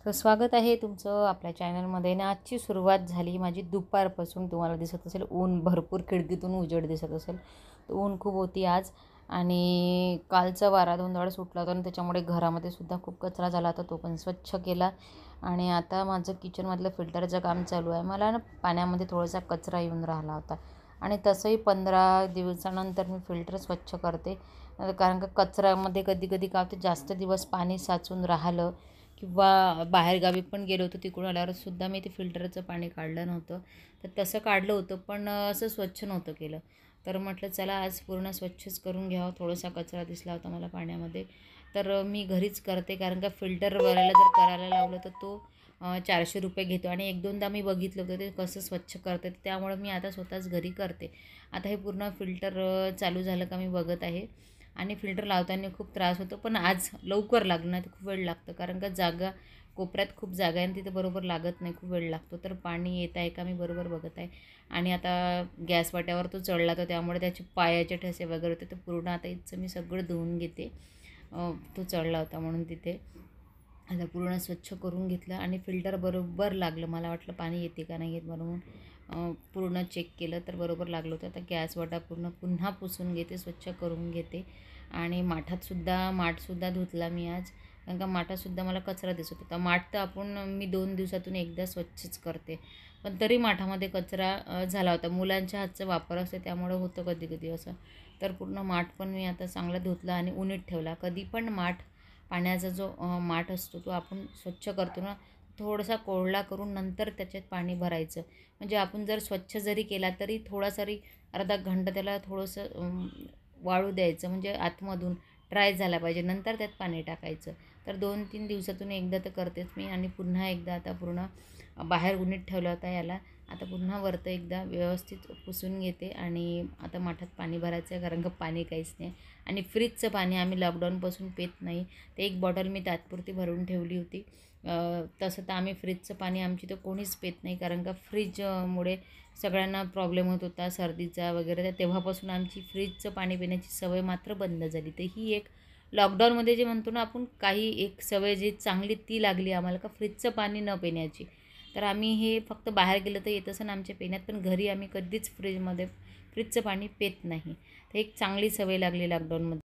So स्वागत आहे तुमचं आपल्या चॅनलमध्ये ना। आजची सुरुवात झाली माझी दुपारपासून। तुम्हाला दिसत असेल ऊन भरपूर, खिडकीतून उजेड दिसत असेल। तर ऊन खूप होती आज आणि कालचा वारा धुंदाळ सुटला होता आणि त्याच्यामुळे घरामध्ये सुद्धा खूप कचरा झाला होता, तो पण स्वच्छ केला। आणि आता माझं किचनमधलं फिल्टरचं काम चालू आहे। मला ना पाण्यामध्ये थोडासा कचरा येऊन राहिला होता आणि तसंही 15 दिवसानंतर मी फिल्टर स्वच्छ करते, कारण का कचऱ्यामध्ये कधी कधी काय होतं, जास्त दिवस पाणी साचून राहिलं किंवा बाहेरगावी पण गेलो होतो, तिकडून आल्यावर सुद्धा मी ते फिल्टरचं पाणी काढलं नव्हतं। तर तसं काढलं होतं पण असं स्वच्छ नव्हतं केलं। तर म्हटलं चला आज पूर्ण स्वच्छच करून घ्यावं। थोडासा कचरा दिसला होता मला पाण्यामध्ये, तर मी घरीच करते, कारण का फिल्टरवाल्याला जर करायला लावलं तर तो 400 रुपये घेतो आणि एक दोनदा मी बघितलं होतं ते कसं स्वच्छ करते, त्यामुळे मी आता स्वतःच घरी करते। आता हे पूर्ण फिल्टर चालू झालं का मी बघत आहे। आणि फिल्टर लावताना खूप त्रास होतो, पण आज लवकर लागणार, खूप वेळ लागतं, कारण का जागा कोपऱ्यात खूप जागा आहे आणि तिथे बरोबर लागत नाही, खूप वेळ लागतो। तर पाणी येत आहे का मी बरोबर बघत आहे। आणि आता गॅस वाट्यावर तो चढला तर त्यामुळे त्याचे पायाचे ठसे वगैरे होते, तर पूर्ण आता इथचं मी सगळं धुवून घेते। तो चढला होता म्हणून तिथे आता पूर्ण स्वच्छ करून घेतलं आणि फिल्टर बरोबर लागलं। मला वाटलं पाणी येते का नाही येत, म्हणून पूर्ण चेक केलं तर बरोबर लागलं होतं। आता गॅस वाटा पुन्हा पुसून घेते, स्वच्छ करून घेते। आणि माठसुद्धा धुतला मी आज, कारण का माठासुद्धा मला कचरा दिसत होता। माठ तर मी 2 दिवसातून एकदा स्वच्छच करते, पण तरी माठामध्ये कचरा झाला होता। मुलांच्या हातचा वापर असते त्यामुळे होतं कधी कधी असं। तर पूर्ण माठ पण मी आता चांगला धुतला आणि उन्हीत ठेवला। कधी पण पाण्याचा जो माठ असतो तो आपण स्वच्छ करतो ना, थोडासा कोरडा करून नंतर त्याच्यात पाणी भरायचं। म्हणजे आपण जर स्वच्छ जरी केला तरी अर्धा घंटा त्याला थोडंसं वाळू द्यायचं, म्हणजे आतमधून ड्राय झाला पाहिजे, नंतर त्यात पाणी टाकायचं। तर 2-3 दिवसातून एकदा तर करतेच मी। आणि पुन्हा एकदा आता पूर्ण बाहेर उन्हीत ठेवला होता याला, आता पुन्हा वरतं एकदा व्यवस्थित पुसून घेते। आणि आता माठात पाणी भरायचं आहे, कारण का पाणी काहीच नाही। आणि फ्रीजचं पाणी आम्ही लॉकडाऊनपासून पित नाही, ते एक बॉटल मी तात्पुरती भरून ठेवली होती। तसं तर आम्ही फ्रीजचं पाणी आमची तर कोणीच पित नाही, कारण का फ्रीजमुळे सगळ्यांना प्रॉब्लेम होत होता सर्दीचा वगैरे। तर तेव्हापासून आमची फ्रीजचं पाणी पिण्याची सवय मात्र बंद झाली। तर ही एक लॉकडाऊनमध्ये जे म्हणतो ना आपण, काही एक सवय जी चांगली ती लागली आम्हाला, का फ्रीजचं पाणी न पिण्याची। तर आम्ही हे फक्त बाहेर गेलं तर येत असं आमच्या पिण्यात, पण घरी आम्ही कधीच फ्रीजचं पाणी पित नाही। तर एक चांगली सवय लागली लॉकडाऊनमध्ये।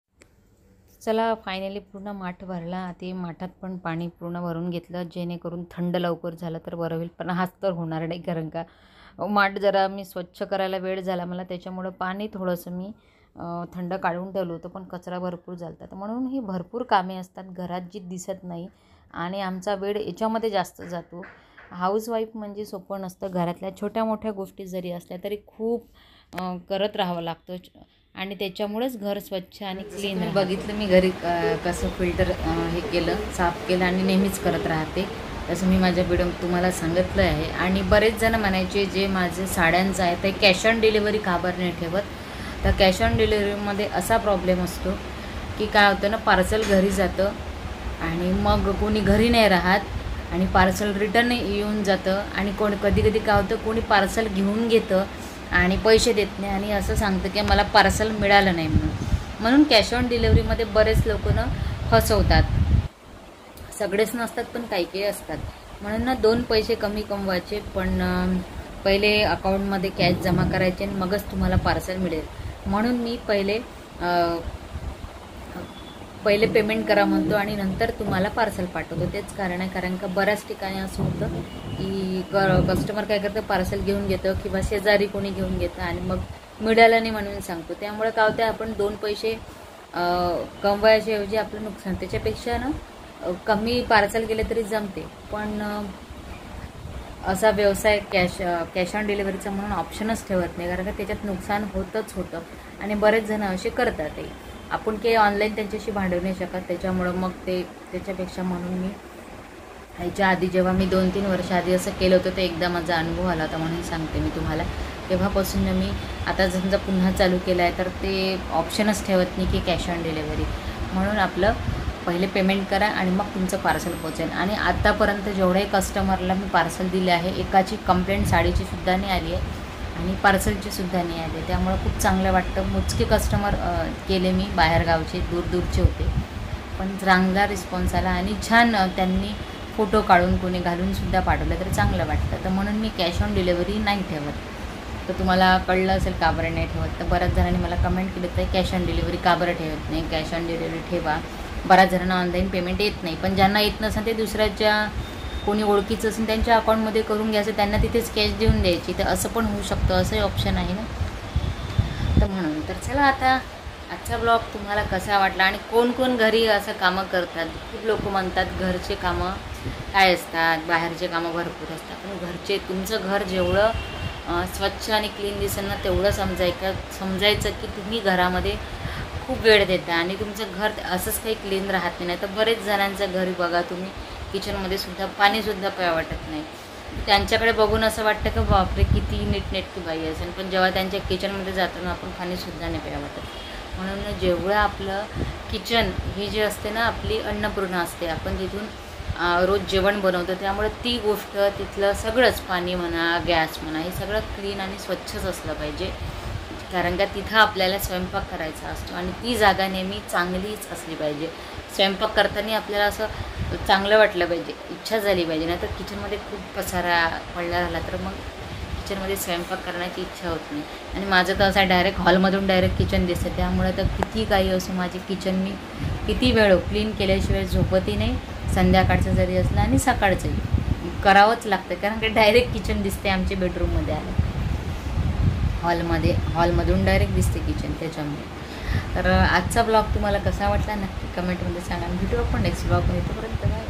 चला फायनली पूर्ण माठ भरला, ते माठात पण पाणी पूर्ण भरून घेतलं, जेणेकरून थंड लवकर झालं तर बरं होईल, पण हाच तर होणार नाही, कारण का माठ जरा मी स्वच्छ करायला वेळ झाला मला, त्याच्यामुळं पाणी थोडंसं मी थंड काढून ठेवलं होतं, पण कचरा भरपूर झाला तर म्हणून ही भरपूर कामे असतात घरात जी दिसत नाही आणि आमचा वेळ याच्यामध्ये जास्त जातो। हाऊसवाईफ म्हणजे सोपं नसतं, घरातल्या छोट्या मोठ्या गोष्टी जरी असल्या तरी खूप करत राहावं लागतं आणि त्याच्यामुळेच घर स्वच्छ आणि क्लीन बघितलं मी घरी कसं फिल्टर हे केलं, साफ केलं आणि नेहमीच करत राहते, तसं मी माझ्या व्हिडिओ तुम्हाला सांगितलं आहे। आणि बरेच जण म्हणायचे जे माझे साड्यांचं आहे ते कॅश ऑन डिलिव्हरी का बरं नाही ठेवत। तर कॅश ऑन डिलिव्हरीमध्ये असा प्रॉब्लेम असतो की काय होतं ना, पार्सल घरी जातं आणि मग कोणी घरी नाही राहत आणि पार्सल रिटर्न येऊन जातं, आणि कधी कधी काय होतं, कोणी पार्सल घेऊन घेतं आणि पैसे देत नाही आणि असं सांगतं की मला पार्सल मिळालं नाही म्हणून कॅश ऑन डिलिव्हरीमध्ये बरेच लोक ना फसवतात। सगळेच नसतात पण काही असतात, म्हणून ना 2 पैसे कमी कमवायचे, पण पहिले अकाउंटमध्ये कॅश जमा करायचे आणि मगच तुम्हाला पार्सल मिळेल। म्हणून मी पहिले पेमेंट करा म्हणतो आणि नंतर तुम्हाला पार्सल पाठवतो, तेच कारण आहे। कारण का बऱ्याच ठिकाणी असं होतं की कस्टमर काय करतं, पार्सल घेऊन घेतं किंवा शेजारी कोणी घेऊन घेतं आणि मग मिळालं नाही म्हणून सांगतो, त्यामुळे काय होतं, आपण 2 पैसे कमवायच्या ऐवजी आपलं नुकसान। त्याच्यापेक्षा ना कमी पार्सल गेले तरी जमते, पण असा व्यवसाय कॅश ऑन डिलिव्हरीचा म्हणून ऑप्शनच ठेवत नाही, कारण का त्याच्यात नुकसान होतं आणि बरेच जण असे करतात। आपण काही ऑनलाईन त्यांच्याशी भांडवू नाही शकत, त्याच्यामुळं मग त्याच्यापेक्षा म्हणून मी ह्याच्या आधी जेव्हा मी 2-3 वर्ष आधी असं केलं होतं ते एकदा माझा अनुभव आला होता म्हणून सांगते मी तुम्हाला। तेव्हापासून मी आता समजा पुन्हा चालू केलं आहे तर ते ऑप्शनच ठेवत नाही की कॅश ऑन डिलिव्हरी, म्हणून आपलं पहिले पेमेंट करा आणि मग तुमचं पार्सल पोचेल। आणि आतापर्यंत जेवढ्याही कस्टमरला मी पार्सल दिले आहे, एकाची कंप्लेंट साडीची सुद्धा नाही आली आहे आणि पार्सलची सुद्धा नाही आली, त्यामुळे खूप चांगलं वाटतं। मोजके कस्टमर केले मी, बाहेरगावचे दूरचे होते, पण चांगला रिस्पॉन्स आला आणि छान त्यांनी फोटो काढून कोणी घालूनसुद्धा पाठवलं तर चांगलं वाटतं. तर म्हणून मी कॅश ऑन डिलेवरी नाही ठेवत. तर तुम्हाला कळलं असेल का बरं नाही ठेवत. तर बऱ्याच जणांनी मला कमेंट केलं तर कॅश ऑन डिलेवरी का बरं ठेवत नाही, कॅश ऑन डिलेवरी ठेवा. बऱ्याच जणांना ऑनलाईन पेमेंट येत नाही, पण ज्यांना येत नसेल ते दुसऱ्याच्या कोणी ओळखीचं असेल त्यांच्या अकाउंटमध्ये करून घ्यायचं, त्यांना तिथेच कॅश देऊन द्यायची. तर असं पण होऊ शकतं, असंही ऑप्शन आहे ना. तर म्हणून तर चला आता आजचा ब्लॉग तुम्हाला कसा वाटला आणि कोण कोण घरी असं कामं करतात. खूप लोक म्हणतात घरचे कामं काय असतात, बाहेरचे कामं भरपूर असतात, पण घरचे तुमचं घर जेवढं स्वच्छ आणि क्लीन दिसेल ना तेवढं समजायचं की तुम्ही घरामध्ये खूप वेळ देता आणि तुमचं घर असंच काही क्लीन राहत नाही. तर बरेच जणांचं घरी बघा तुम्ही किचनमध्ये सुद्धा पाणीसुद्धा प्यावं वाटत नाही. त्यांच्याकडे बघून असं वाटतं की बापरे किती नीटनेटकी बाई असेल, पण जेव्हा त्यांच्या किचनमध्ये जातो ना आपण पाणीसुद्धा नाही प्यावं वाटत. म्हणून जेवढं आपलं किचन ही जी असते ना आपली अन्नपूर्णा असते, आपण तिथून रोज जेवण बनवतो, त्यामुळे ती गोष्ट तिथलं सगळंच पाणी म्हणा गॅस म्हणा हे सगळं क्लीन आणि स्वच्छच असलं पाहिजे. कारण का तिथं आपल्याला स्वयंपाक करायचा असतो आणि ती जागा नेहमी चांगलीच असली पाहिजे. स्वयंपाक करताना आपल्याला असं चांगलं वाटलं पाहिजे, इच्छा झाली पाहिजे. नाही तर किचनमध्ये खूप पसारा पडला राहिला तर मग किचनमध्ये स्वयंपाक करण्याची इच्छा होत नाही. आणि माझं तर असं डायरेक्ट हॉलमधून डायरेक्ट किचन दिसतं, त्यामुळे तर किती काही असो माझी किचन मी किती वेळ क्लीन केल्याशिवाय झोपतही नाही. संध्याकाळचं जरी असलं आणि सकाळचंही करावंच लागतं, कारण की डायरेक्ट किचन दिसते आमच्या बेडरूममध्ये आलं, हॉलमधून डायरेक्ट दिसते किचन त्याच्यामुळे. तर आजचा ब्लॉग तुम्हाला कसा वाटला नक्की कमेंटमध्ये सांगा. भेटू आपण नेक्स्ट ब्लॉगमध्ये. तोपर्यंत बाय.